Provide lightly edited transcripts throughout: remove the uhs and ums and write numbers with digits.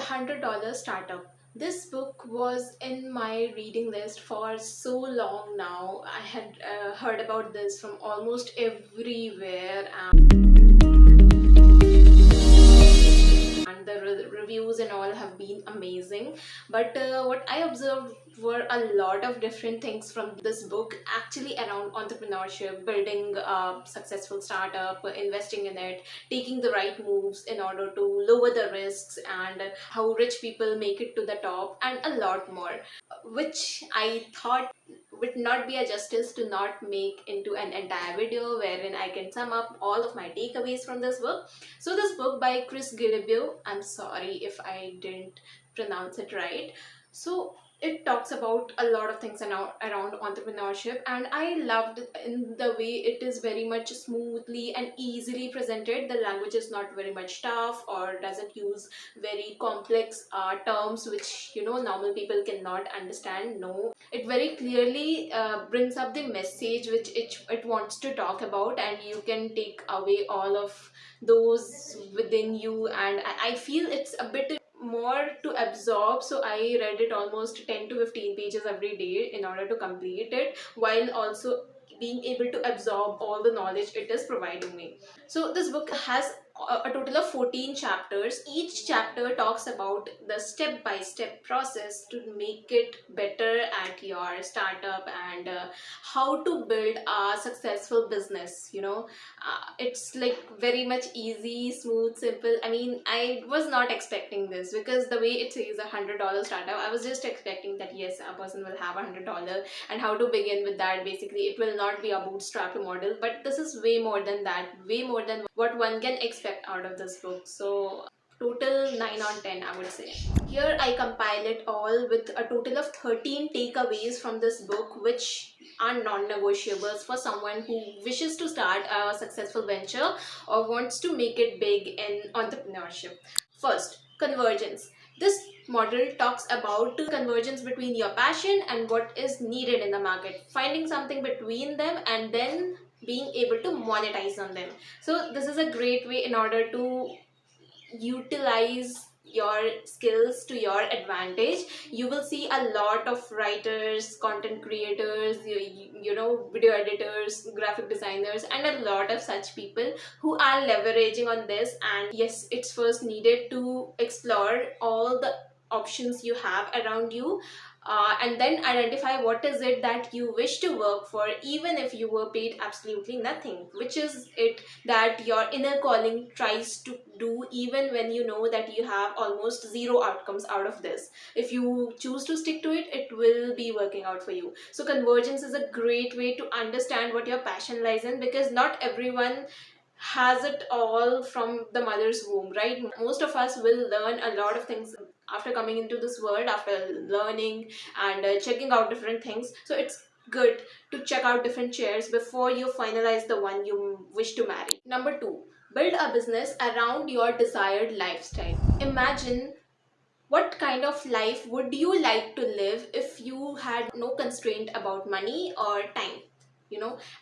$100 Startup. This book was in my reading list for so long now. I had heard about this from almost everywhere, and the reviews and all have been amazing. But what I observed were a lot of different things from this book actually around entrepreneurship, building a successful startup, investing in it, taking the right moves in order to lower the risks, and how rich people make it to the top, and a lot more, which I thought would not be a justice to not make into an entire video wherein I can sum up all of my takeaways from this book. So this book by Chris Gillibo, I'm sorry if I didn't pronounce it right. So it talks about a lot of things around entrepreneurship, and I loved in the way it is very much smoothly and easily presented. The language is not very much tough or doesn't use very complex terms which normal people cannot understand. No, it very clearly brings up the message which it wants to talk about, and you can take away all of those within you. And I feel it's a bit more to absorb, so I read it almost 10 to 15 pages every day in order to complete it, while also being able to absorb all the knowledge it is providing me. So this book has a total of 14 chapters. Each chapter talks about the step-by-step process to make it better at your startup, and how to build a successful business. It's like very much easy, smooth, simple. I mean, I was not expecting this, because the way it says $100 startup, I was just expecting that yes, a person will have $100 and how to begin with that. Basically, it will not be a bootstrapped model, but this is way more than that, way more than what one can expect out of this book. So total 9 on 10, I would say. Here I compile it all with a total of 13 takeaways from this book, which are non-negotiables for someone who wishes to start a successful venture or wants to make it big in entrepreneurship. First, convergence. This model talks about convergence between your passion and what is needed in the market, finding something between them and then being able to monetize on them. So this is a great way in order to utilize your skills to your advantage. You will see a lot of writers, content creators, video editors, graphic designers, and a lot of such people who are leveraging on this. And yes, it's first needed to explore all the options you have around you, and then identify what is it that you wish to work for, even if you were paid absolutely nothing, which is it that your inner calling tries to do, even when you know that you have almost zero outcomes out of this. If you choose to stick to it, it will be working out for you. So convergence is a great way to understand what your passion lies in, because not everyone has it all from the mother's womb, right? Most of us will learn a lot of things after coming into this world, after learning and checking out different things. So it's good to check out different chairs before you finalize the one you wish to marry. Number two, build a business around your desired lifestyle. Imagine, what kind of life would you like to live if you had no constraint about money or time?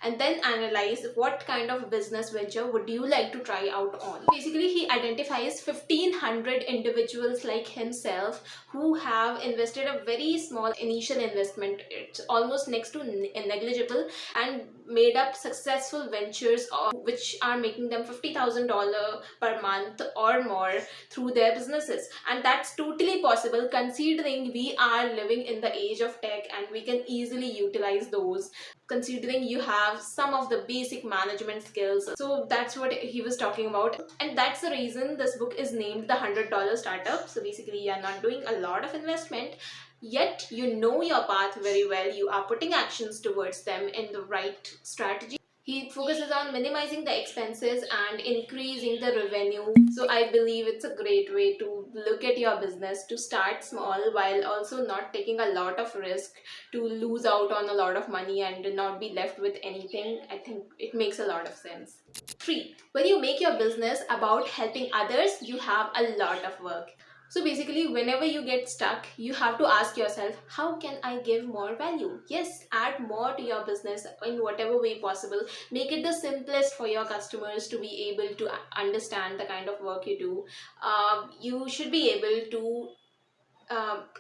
And then analyze what kind of business venture would you like to try out on. Basically, he identifies 1,500 individuals like himself who have invested a very small initial investment. It's almost next to negligible, and made up successful ventures which are making them $50,000 per month or more through their businesses. And that's totally possible, considering we are living in the age of tech and we can easily utilize those, considering you have some of the basic management skills. So that's what he was talking about, and that's the reason this book is named the $100 Startup. So basically, you are not doing a lot of investment, yet you know your path very well. You are putting actions towards them in the right strategy. He focuses on minimizing the expenses and increasing the revenue. So I believe it's a great way to look at your business, to start small while also not taking a lot of risk, to lose out on a lot of money and not be left with anything. I think it makes a lot of sense. 3. When you make your business about helping others, you have a lot of work. So basically, whenever you get stuck, you have to ask yourself, how can I give more value? Yes, add more to your business in whatever way possible. Make it the simplest for your customers to be able to understand the kind of work you do. You should be able to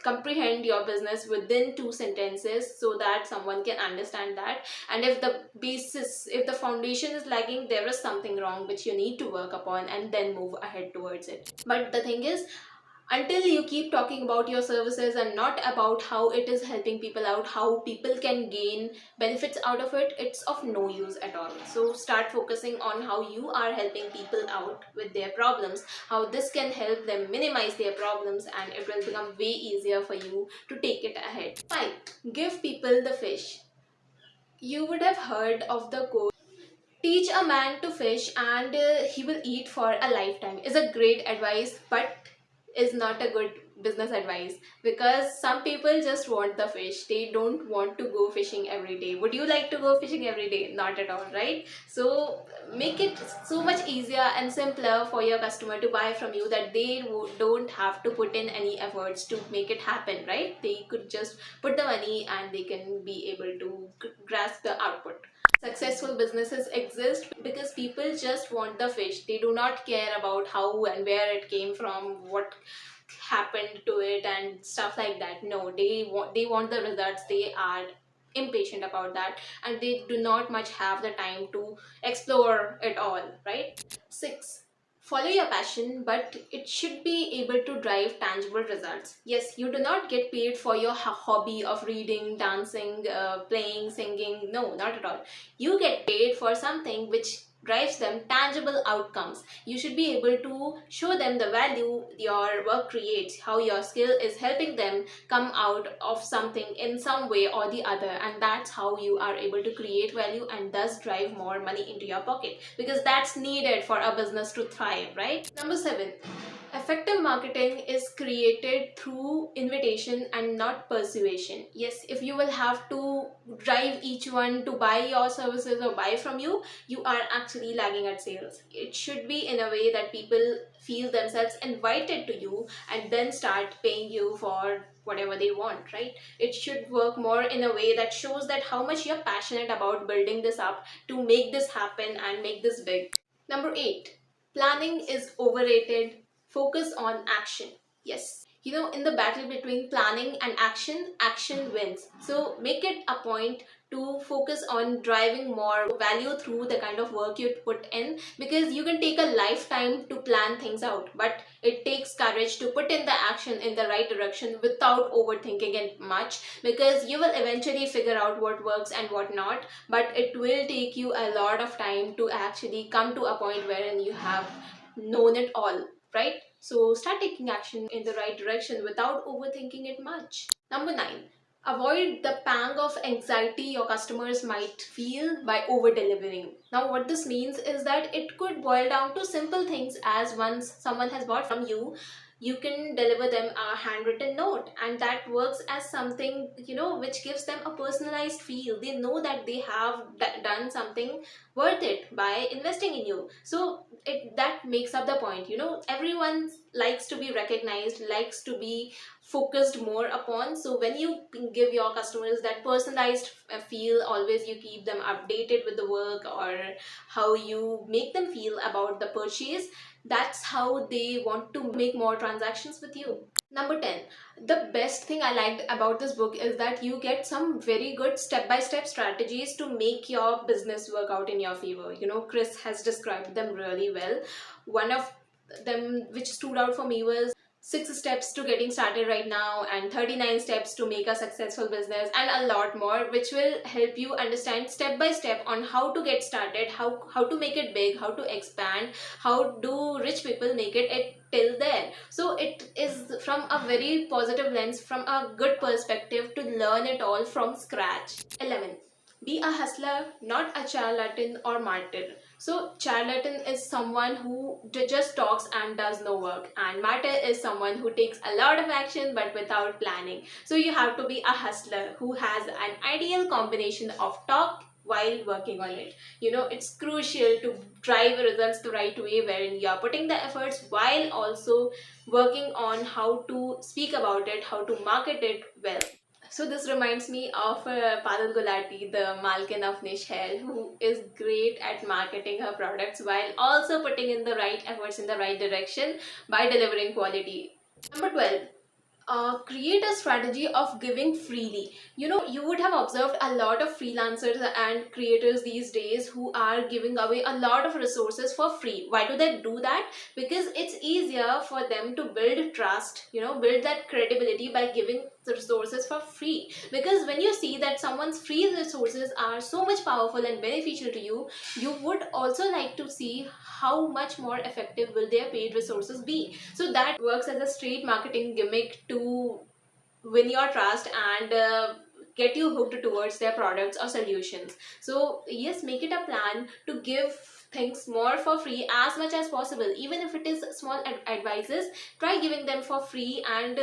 comprehend your business within two sentences so that someone can understand that. And if the basis, if the foundation is lagging, there is something wrong which you need to work upon and then move ahead towards it. But the thing is, until you keep talking about your services and not about how it is helping people out, how people can gain benefits out of it, it's of no use at all. So start focusing on how you are helping people out with their problems, how this can help them minimize their problems, and it will become way easier for you to take it ahead. 5. Give people the fish. You would have heard of the quote, teach a man to fish and he will eat for a lifetime, is a great advice, but is not a good business advice, because some people just want the fish. They don't want to go fishing every day. Would you like to go fishing every day? Not at all, right? So make it so much easier and simpler for your customer to buy from you, that they don't have to put in any efforts to make it happen, right? They could just put the money and they can be able to grasp the output. Successful businesses exist because people just want the fish. They do not care about how and where it came from, what happened to it and stuff like that. No, they want the results. They are impatient about that, and they do not much have the time to explore it all, right? 6. Follow your passion, but it should be able to drive tangible results. Yes, you do not get paid for your hobby of reading, dancing, playing, singing. No, not at all. You get paid for something which drives them tangible outcomes. You should be able to show them the value your work creates, how your skill is helping them come out of something in some way or the other, and that's how you are able to create value and thus drive more money into your pocket, because that's needed for a business to thrive, right? Number 7. Effective marketing is created through invitation and not persuasion. Yes, if you will have to drive each one to buy your services or buy from you, you are actually lagging at sales. It should be in a way that people feel themselves invited to you and then start paying you for whatever they want, right? It should work more in a way that shows that how much you're passionate about building this up to make this happen and make this big. Number 8. Planning is overrated. Focus on action. Yes. In the battle between planning and action, action wins. So make it a point to focus on driving more value through the kind of work you put in, because you can take a lifetime to plan things out, but it takes courage to put in the action in the right direction without overthinking it much, because you will eventually figure out what works and what not, but it will take you a lot of time to actually come to a point wherein you have known it all, right? So start taking action in the right direction without overthinking it much. Number 9. Avoid the pang of anxiety your customers might feel by over delivering. Now, what this means is that it could boil down to simple things, as once someone has bought from you, you can deliver them a handwritten note, and that works as something which gives them a personalized feel. They know that they have done something worth it by investing in you. So that makes up the point. Everyone likes to be recognized, likes to be focused more upon. So when you give your customers that personalized feel, always you keep them updated with the work, or how you make them feel about the purchase, that's how they want to make more transactions with you. Number 10. The best thing I liked about this book is that you get some very good step-by-step strategies to make your business work out in your favor. Chris has described them really well. One of them which stood out for me was 6 steps to getting started right now, and 39 steps to make a successful business, and a lot more, which will help you understand step by step on how to get started, how to make it big, how to expand, how do rich people make it till there. So it is from a very positive lens, from a good perspective, to learn it all from scratch. 11. Be a hustler, not a charlatan or martyr. So charlatan is someone who just talks and does no work, and martyr is someone who takes a lot of action but without planning. So you have to be a hustler who has an ideal combination of talk while working on it. It's crucial to drive results the right way, wherein you are putting the efforts while also working on how to speak about it, how to market it well. So this reminds me of Parul Gulati, the Malkin of Niche Hair, who is great at marketing her products while also putting in the right efforts in the right direction by delivering quality. Number 12, create a strategy of giving freely. You would have observed a lot of freelancers and creators these days who are giving away a lot of resources for free. Why do they do that? Because it's easier for them to build trust, build that credibility by giving the resources for free. Because when you see that someone's free resources are so much powerful and beneficial to you, you would also like to see how much more effective will their paid resources be. So that works as a straight marketing gimmick to win your trust and get you hooked towards their products or solutions. So yes, make it a plan to give things more for free as much as possible. Even if it is small advices, try giving them for free and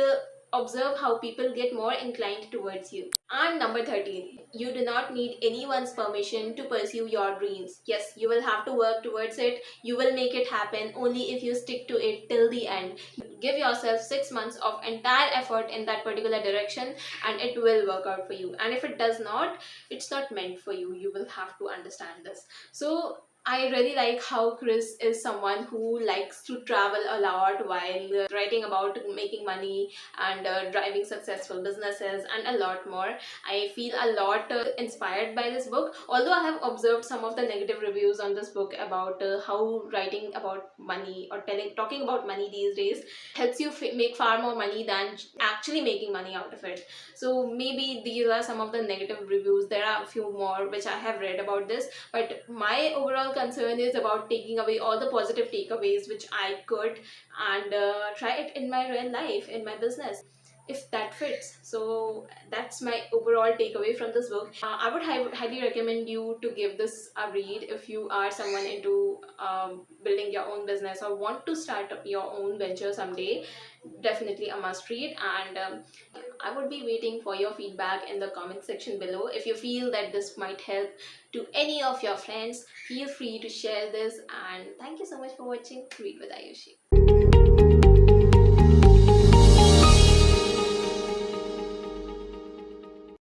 observe how people get more inclined towards you. And number 13, you do not need anyone's permission to pursue your dreams. Yes, you will have to work towards it. You will make it happen only if you stick to it till the end. Give yourself 6 months of entire effort in that particular direction and it will work out for you. And if it does not, it's not meant for you. You will have to understand this. So I really like how Chris is someone who likes to travel a lot while writing about making money and driving successful businesses and a lot more. I feel a lot inspired by this book. Although I have observed some of the negative reviews on this book about how writing about money or talking about money these days helps you make far more money than actually making money out of it. So maybe these are some of the negative reviews. There are a few more which I have read about this, but my overall concern is about taking away all the positive takeaways which I could and try it in my real life, in my business, if that fits. So that's my overall takeaway from this book. I would highly recommend you to give this a read if you are someone into building your own business or want to start up your own venture someday. Definitely a must read, and I would be waiting for your feedback in the comment section below. If you feel that this might help to any of your friends, feel free to share this, and thank you so much for watching Read with Ayushi.